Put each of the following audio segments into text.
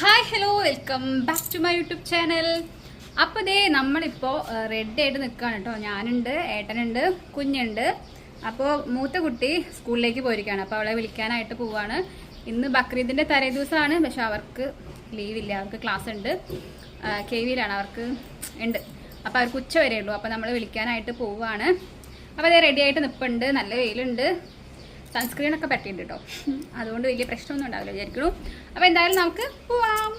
Hi hello welcome back to my YouTube channel. അപ്പോൾ ദേ നമ്മളിപ്പോൾ റെഡി ആയിട്ട് നിൽക്കുകയാണ് കേട്ടോ. ഞാനുണ്ട്, ഏട്ടനുണ്ട്, കുഞ്ഞുണ്ട്. അപ്പോൾ മൂത്ത കുട്ടി സ്കൂളിലേക്ക് പോയിരിക്കുകയാണ്. അപ്പോൾ അവളെ വിളിക്കാനായിട്ട് പോവുകയാണ്. ഇന്ന് ബക്രീദിൻ്റെ തലേ ദിവസമാണ്, പക്ഷെ അവർക്ക് ലീവില്ല, അവർക്ക് ക്ലാസ് ഉണ്ട്. KVയിലാണ് അവർക്ക് ഉണ്ട്. അപ്പോൾ അവർക്ക് ഉച്ച വരെ ഉള്ളൂ. അപ്പോൾ നമ്മൾ വിളിക്കാനായിട്ട് പോവുകയാണ്. അപ്പോൾ അതേ റെഡി ആയിട്ട് നിൽപ്പുണ്ട്. നല്ല വെയിലുണ്ട്, സൺസ്ക്രീനൊക്കെ പറ്റിയിട്ടുണ്ട് കേട്ടോ. അതുകൊണ്ട് വലിയ പ്രശ്നമൊന്നും ഉണ്ടാവില്ല വിചാരിക്കണു. അപ്പോൾ എന്തായാലും നമുക്ക് പോവാം.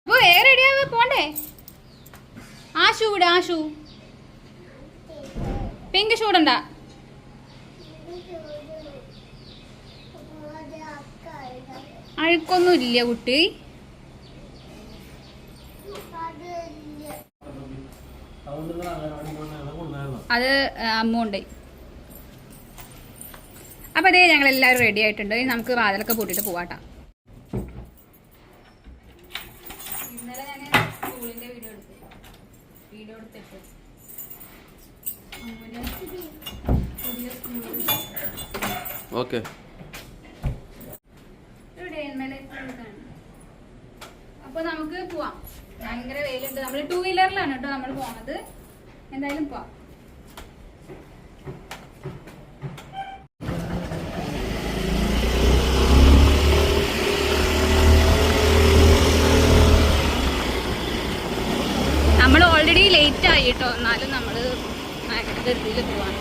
അപ്പോൾ റെഡിയാവുക, പോണ്ടേ? ആ ഷൂ ഇട, ആ ഷൂ പിങ്ക് ഷൂ ഇടണ്ട. അഴുക്കൊന്നും ഇല്ല കുട്ടി. അത് അമ്മുണ്ട്. അപ്പൊ അതേ ഞങ്ങൾ എല്ലാവരും റെഡി ആയിട്ടുണ്ട്. നമുക്ക് വാതിലൊക്കെ പൂട്ടിട്ട് പോവാട്ടാ. ഇന്നലെ ഞാൻ സ്കൂളിന്റെ വീഡിയോ എടുത്തിട്ട് ഓക്കെ. അപ്പൊ നമുക്ക് പോവാം. ഭയങ്കര വെയിലുണ്ട്. നമ്മൾ 2 വീലറിലാണ് കേട്ടോ നമ്മൾ പോണത്. എന്തായാലും പോവാം. നമ്മൾ ഓൾറെഡി ലേറ്റ് ആയി കേട്ടോ. എന്നാലും നമ്മൾ ധൃതിയിൽ പോവാണ്.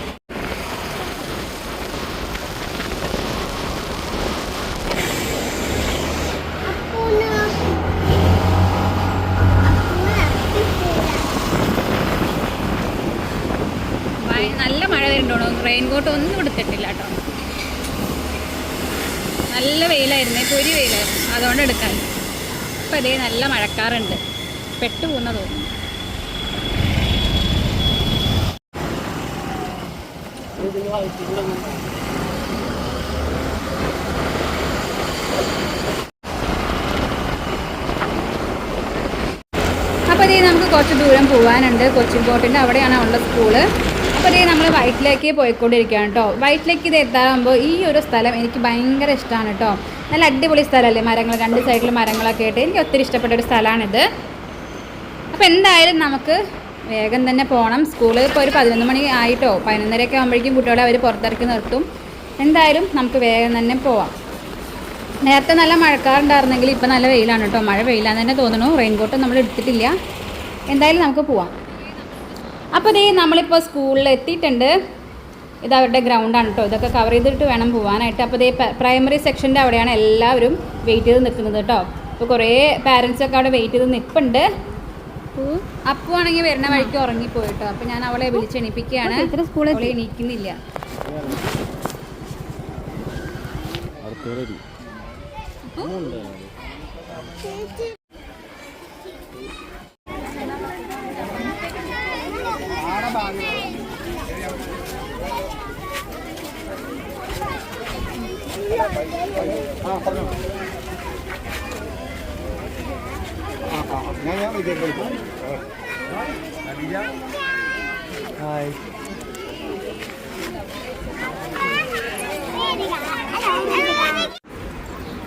നല്ല മഴ വരുന്നുണ്ടോ? റെയിൻകോട്ട് ഒന്നും എടുത്തിട്ടില്ല കേട്ടോ. നല്ല വെയിലായിരുന്നേ, പൊരി വെയിലായിരുന്നു, അതുകൊണ്ട് എടുക്കാൻ. അപ്പം അതേ നല്ല മഴക്കാറുണ്ട്, പെട്ടുപോകുന്ന തോന്നുന്നു. അപ്പോൾ അതേ നമുക്ക് കുറച്ച് ദൂരം പോകാനുണ്ട്. കൊച്ചിൻ പോർട്ടിൻ്റെ അവിടെയാണ് അവളുടെ സ്കൂള്. അപ്പോൾ അതേ നമ്മൾ വൈറ്റിലേക്ക് പോയിക്കൊണ്ടിരിക്കുകയാണ് കേട്ടോ. വൈറ്റിലേക്ക് ഇത് എത്താറാകുമ്പോൾ ഈ ഒരു സ്ഥലം എനിക്ക് ഭയങ്കര ഇഷ്ടമാണ് കേട്ടോ. നല്ല അടിപൊളി സ്ഥലമല്ലേ, മരങ്ങൾ, 2 സൈഡിൽ മരങ്ങളൊക്കെ ആയിട്ട് എനിക്ക് ഒത്തിരി ഇഷ്ടപ്പെട്ട ഒരു സ്ഥലമാണിത്. അപ്പോൾ എന്തായാലും നമുക്ക് വേഗം തന്നെ പോകണം. സ്കൂള് ഇപ്പോൾ ഒരു 11 മണി ആയിട്ടോ, 11:30 ആകുമ്പോഴേക്കും കുട്ടികളെ അവർ പുറത്തിറക്കി നിർത്തും. എന്തായാലും നമുക്ക് വേഗം തന്നെ പോവാം. നേരത്തെ നല്ല മഴക്കാറുണ്ടായിരുന്നെങ്കിൽ ഇപ്പം നല്ല വെയിലാണ് കേട്ടോ. മഴ വെയിലാന്ന് തന്നെ തോന്നുന്നു. റെയിൻകോട്ട് നമ്മൾ എടുത്തിട്ടില്ല. എന്തായാലും നമുക്ക് പോവാം. അപ്പോൾ ഇതേ നമ്മളിപ്പോൾ സ്കൂളിൽ എത്തിയിട്ടുണ്ട്. ഇത് അവരുടെ ഗ്രൗണ്ടാണ് കേട്ടോ. ഇതൊക്കെ കവർ ചെയ്തിട്ട് വേണം പോകാനായിട്ട്. അപ്പോൾ ഇതേ പ്രൈമറി സെക്ഷൻ്റെ അവിടെയാണ് എല്ലാവരും വെയിറ്റ് ചെയ്ത് നിൽക്കുന്നത് കേട്ടോ. അപ്പോൾ കുറേ പാരൻസൊക്കെ അവിടെ വെയിറ്റ് ചെയ്ത് നിൽപ്പുണ്ട്. അപ്പു ആണെങ്കിൽ വരുന്ന വഴിക്ക് ഉറങ്ങിപ്പോയിട്ടോ. അപ്പോൾ ഞാൻ അവളെ വിളിച്ചെണിപ്പിക്കുകയാണ്. അവളെ എണീക്കുന്നില്ല.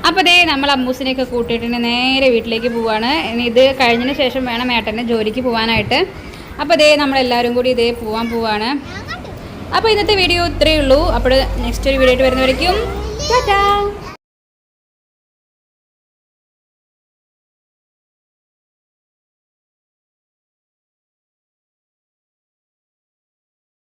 അപ്പോൾ ദേ നമ്മൾ അമ്മൂസിനെയൊക്കെ കൂട്ടിയിട്ട് നേരെ വീട്ടിലേക്ക് പോവാണ്. ഇനി ഇത് കഴിഞ്ഞതിന് ശേഷം വേണം ഏട്ടന് ജോലിക്ക് പോകാനായിട്ട്. അപ്പോൾ ദേ നമ്മളെല്ലാവരും കൂടി ഇതേ പോവാണ്. അപ്പോൾ ഇന്നത്തെ വീഡിയോ ഇത്രയേ ഉള്ളൂ. അപ്പോൾ നെക്സ്റ്റ് ഒരു വീഡിയോ ആയിട്ട് വരുന്നവരേക്കും ടാറ്റാ.